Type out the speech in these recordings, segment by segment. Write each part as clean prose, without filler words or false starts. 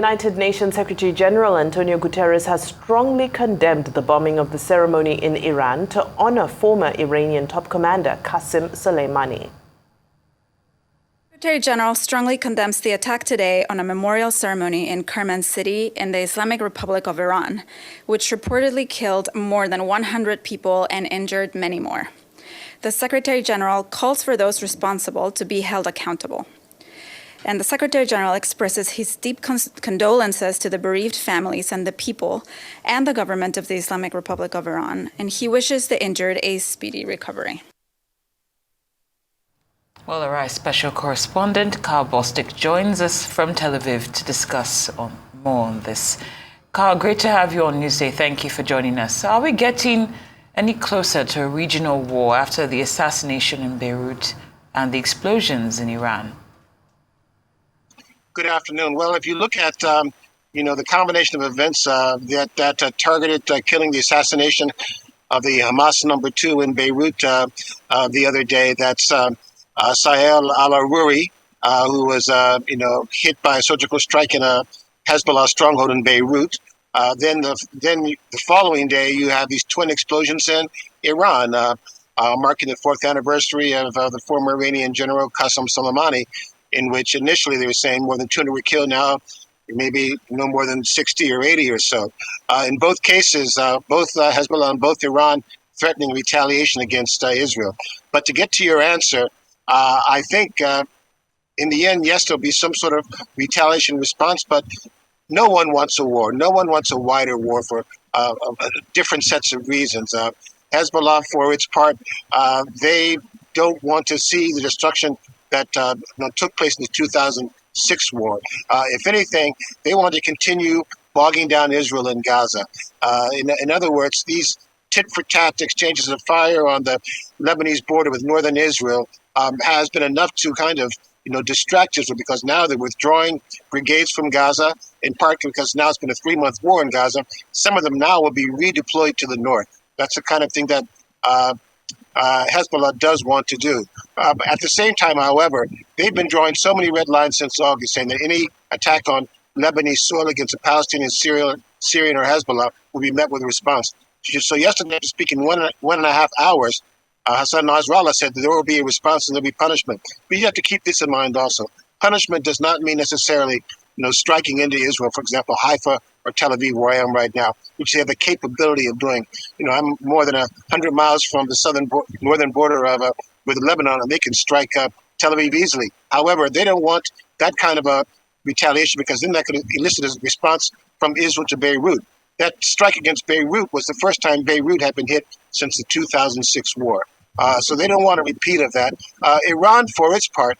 United Nations Secretary General Antonio Guterres has strongly condemned the bombing of the ceremony in Iran to honor former Iranian top commander Qasem Soleimani. Secretary General strongly condemns the attack today on a memorial ceremony in Kerman City in the Islamic Republic of Iran, which reportedly killed more than 100 people and injured many more. The Secretary General calls for those responsible to be held accountable. And the Secretary General expresses his deep condolences to the bereaved families and the people and the government of the Islamic Republic of Iran, and he wishes the injured a speedy recovery. Well, our special correspondent, Karl Bostic, joins us from Tel Aviv to discuss more on this. Karl, great to have you on Newsday. Thank you for joining us. Are we getting any closer to a regional war after the assassination in Beirut and the explosions in Iran? Good afternoon. Well, if you look at, the combination of events that targeted killing the assassination of the Hamas number 2 in Beirut the other day, that's Sahel al-Aruri, who was, hit by a surgical strike in a Hezbollah stronghold in Beirut. Then the following day, you have these twin explosions in Iran, marking the 4th anniversary of the former Iranian general Qasem Soleimani, in which initially they were saying more than 200 were killed, now maybe no more than 60 or 80 or so. In both cases, both Hezbollah and both Iran threatening retaliation against Israel. But to get to your answer, I think in the end, yes, there'll be some sort of retaliation response, but no one wants a war. No one wants a wider war for different sets of reasons. Hezbollah, for its part, they don't want to see the destruction that took place in the 2006 war. If anything, they want to continue bogging down Israel and Gaza. In other words, these tit-for-tat exchanges of fire on the Lebanese border with northern Israel has been enough to kind of distract Israel, because now they're withdrawing brigades from Gaza, in part because now it's been a 3-month war in Gaza. Some of them now will be redeployed to the north. That's the kind of thing that Hezbollah does want to do. At the same time, however, they've been drawing so many red lines since August, saying that any attack on Lebanese soil against a Palestinian, Syrian or Hezbollah will be met with a response. So yesterday, speaking 1.5 hours, Hassan Nasrallah said that there will be a response and there will be punishment. But you have to keep this in mind also. Punishment does not mean necessarily striking into Israel, for example, Haifa or Tel Aviv, where I am right now, which they have the capability of doing. I'm more than 100 miles from the northern border of with Lebanon, and they can strike Tel Aviv easily. However, they don't want that kind of a retaliation, because then that could elicit a response from Israel to Beirut. That strike against Beirut was the first time Beirut had been hit since the 2006 war. So they don't want a repeat of that. Iran, for its part,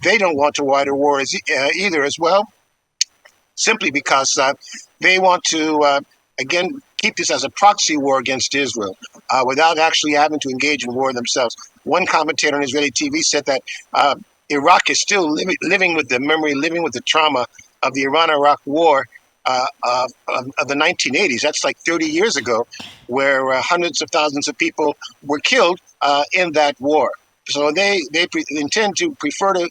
they don't want a wider war either as well, simply because they want to, again, keep this as a proxy war against Israel without actually having to engage in war themselves. One commentator on Israeli TV said that Iraq is still living with the memory, living with the trauma of the Iran-Iraq war of the 1980s. That's like 30 years ago, where hundreds of thousands of people were killed in that war. So they intend to prefer to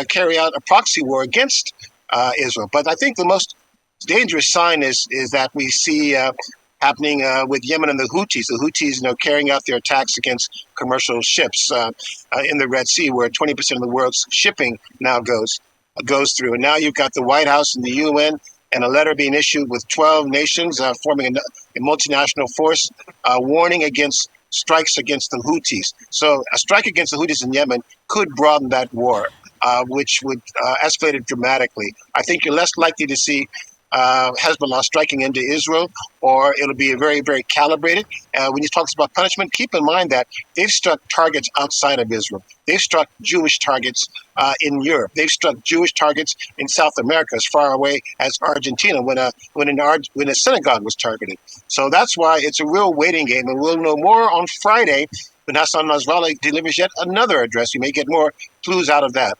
carry out a proxy war against Israel. But I think the most dangerous sign is that we see happening with Yemen and the Houthis. The Houthis, carrying out their attacks against commercial ships in the Red Sea, where 20% of the world's shipping now goes through. And now you've got the White House and the UN and a letter being issued with 12 nations forming a multinational force warning against strikes against the Houthis. So a strike against the Houthis in Yemen could broaden that war, which would escalate it dramatically. I think you're less likely to see Hezbollah striking into Israel, or it'll be very, very calibrated. When he talks about punishment, keep in mind that they've struck targets outside of Israel. They've struck Jewish targets in Europe. They've struck Jewish targets in South America, as far away as Argentina, when a synagogue was targeted. So that's why it's a real waiting game, and we'll know more on Friday when Hassan Nasrallah delivers yet another address. You may get more clues out of that.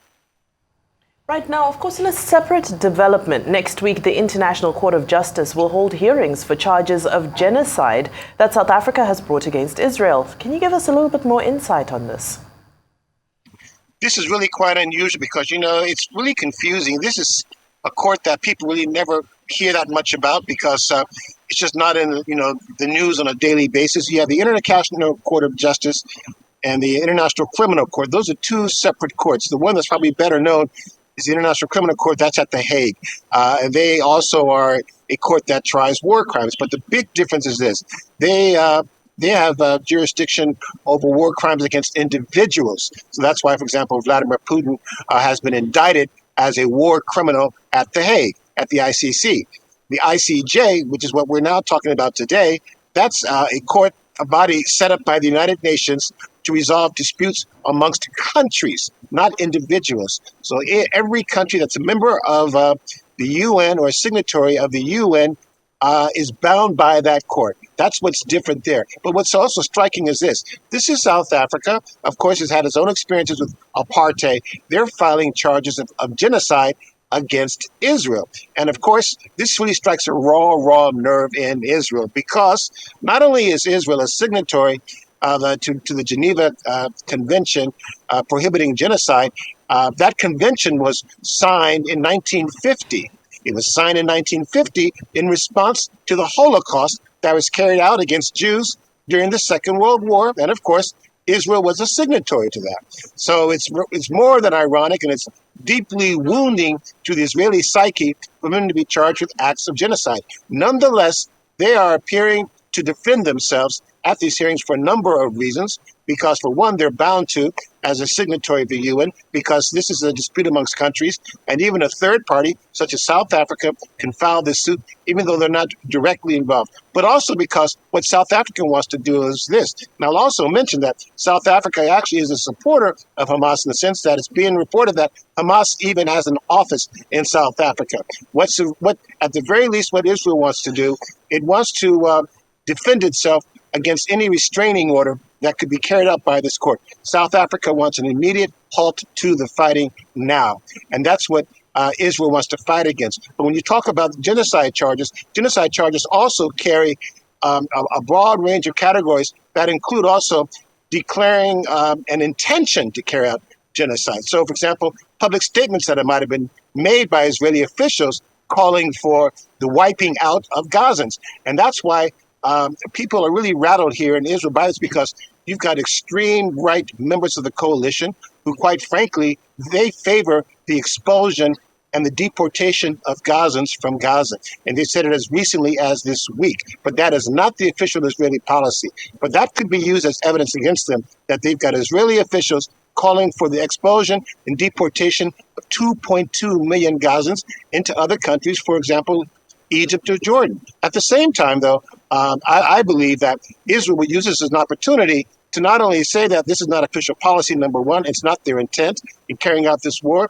Right now, of course, in a separate development, next week the International Court of Justice will hold hearings for charges of genocide that South Africa has brought against Israel. Can you give us a little bit more insight on this? This is really quite unusual because, it's really confusing. This is a court that people really never hear that much about because it's just not in the news on a daily basis. You have the International Court of Justice and the International Criminal Court. Those are two separate courts. The one that's probably better known is the International Criminal Court. That's at The Hague. And they also are a court that tries war crimes. But the big difference is this. They have jurisdiction over war crimes against individuals. So that's why, for example, Vladimir Putin has been indicted as a war criminal at The Hague, at the ICC. The ICJ, which is what we're now talking about today, that's a court, a body set up by the United Nations to resolve disputes amongst countries, not individuals. So every country that's a member of the UN or a signatory of the UN is bound by that court. That's what's different there. But what's also striking is this. This is South Africa. Of course, has had its own experiences with apartheid. They're filing charges of genocide against Israel. And of course, this really strikes a raw nerve in Israel because not only is Israel a signatory to the Geneva Convention prohibiting genocide, that convention was signed in 1950. It was signed in 1950 in response to the Holocaust that was carried out against Jews during the Second World War. And of course, Israel was a signatory to that. So it's more than ironic, and it's deeply wounding to the Israeli psyche for them to be charged with acts of genocide. Nonetheless, they are appearing to defend themselves at these hearings for a number of reasons. Because, for one, they're bound to as a signatory of the UN, because this is a dispute amongst countries, and even a third party, such as South Africa, can file this suit, even though they're not directly involved. But also because what South Africa wants to do is this. And I'll also mention that South Africa actually is a supporter of Hamas in the sense that it's being reported that Hamas even has an office in South Africa. What at the very least, what Israel wants to do, it wants to defend itself against any restraining order that could be carried out by this court. South Africa wants an immediate halt to the fighting now. And that's what Israel wants to fight against. But when you talk about genocide charges also carry a broad range of categories that include also declaring an intention to carry out genocide. So, for example, public statements that might have been made by Israeli officials calling for the wiping out of Gazans. And that's why people are really rattled here in Israel by this, because you've got extreme right members of the coalition who, quite frankly, they favor the expulsion and the deportation of Gazans from Gaza. And they said it as recently as this week. But that is not the official Israeli policy. But that could be used as evidence against them that they've got Israeli officials calling for the expulsion and deportation of 2.2 million Gazans into other countries, for example, Egypt or Jordan. At the same time, though, I believe that Israel will use this as an opportunity to not only say that this is not official policy, number one, it's not their intent in carrying out this war.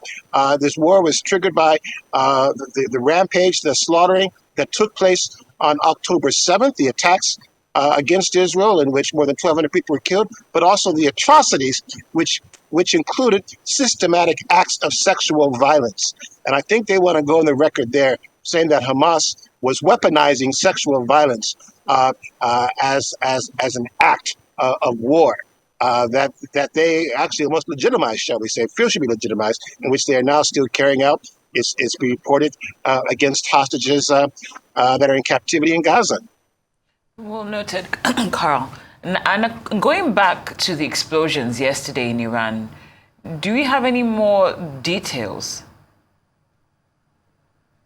This war was triggered by the rampage, the slaughtering that took place on October 7th, the attacks against Israel in which more than 1,200 people were killed, but also the atrocities which included systematic acts of sexual violence. And I think they want to go on the record there saying that Hamas was weaponizing sexual violence as an act of war that they actually almost legitimized, shall we say, feel should be legitimized, in which they are now still carrying out. It's reported against hostages that are in captivity in Gaza. Well noted, Karl. And going back to the explosions yesterday in Iran, do we have any more details?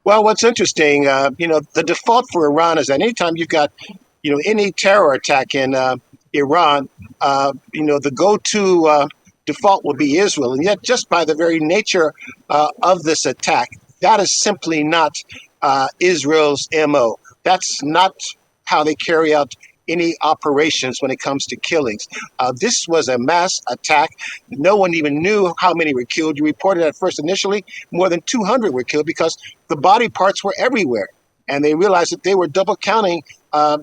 Well, what's interesting, the default for Iran is that anytime you've got, any terror attack in Iran, the go-to default will be Israel. And yet, just by the very nature of this attack, that is simply not Israel's MO. That's not how they carry out any operations when it comes to killings. This was a mass attack. No one even knew how many were killed. You reported at first initially more than 200 were killed because the body parts were everywhere. And they realized that they were double counting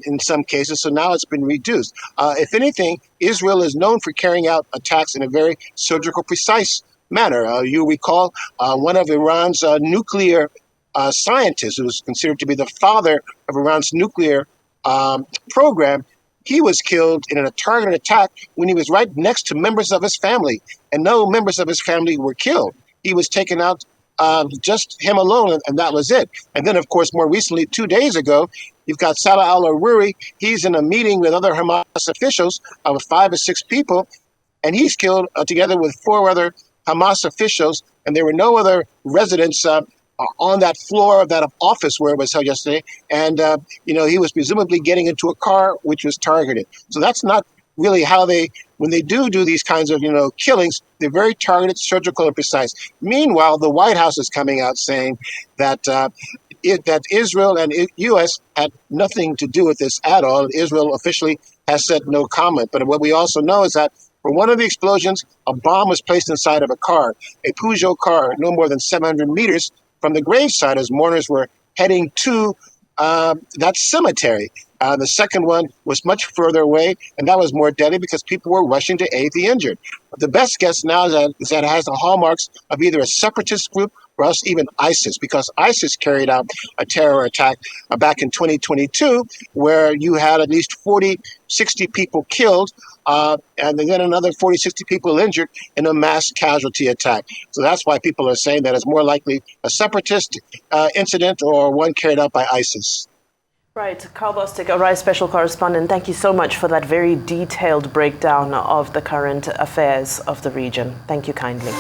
in some cases, so now it's been reduced. If anything, Israel is known for carrying out attacks in a very surgical, precise manner. You recall one of Iran's nuclear scientists, who was considered to be the father of Iran's nuclear program, he was killed in a targeted attack when he was right next to members of his family, and no members of his family were killed. He was taken out just him alone, and that was it. And then, of course, more recently, 2 days ago, you've got Salah al-Aruri. He's in a meeting with other Hamas officials, with 5 or 6 people, and he's killed together with 4 other Hamas officials, and there were no other residents on that floor of that office where it was held yesterday. And, he was presumably getting into a car which was targeted. So that's not really how when they do these kinds of, killings, they're very targeted, surgical, and precise. Meanwhile, the White House is coming out saying that that Israel and U.S. had nothing to do with this at all. Israel officially has said no comment. But what we also know is that for one of the explosions, a bomb was placed inside of a car, a Peugeot car, no more than 700 meters from the gravesite as mourners were heading to that cemetery. The second one was much further away, and that was more deadly because people were rushing to aid the injured. But the best guess now is that it has the hallmarks of either a separatist group or else even ISIS, because ISIS carried out a terror attack back in 2022 where you had at least 40, 60 people killed, and then another 40, 60 people injured in a mass casualty attack. So that's why people are saying that it's more likely a separatist incident or one carried out by ISIS. Right. Karl Bostic, Arise special correspondent, thank you so much for that very detailed breakdown of the current affairs of the region. Thank you kindly.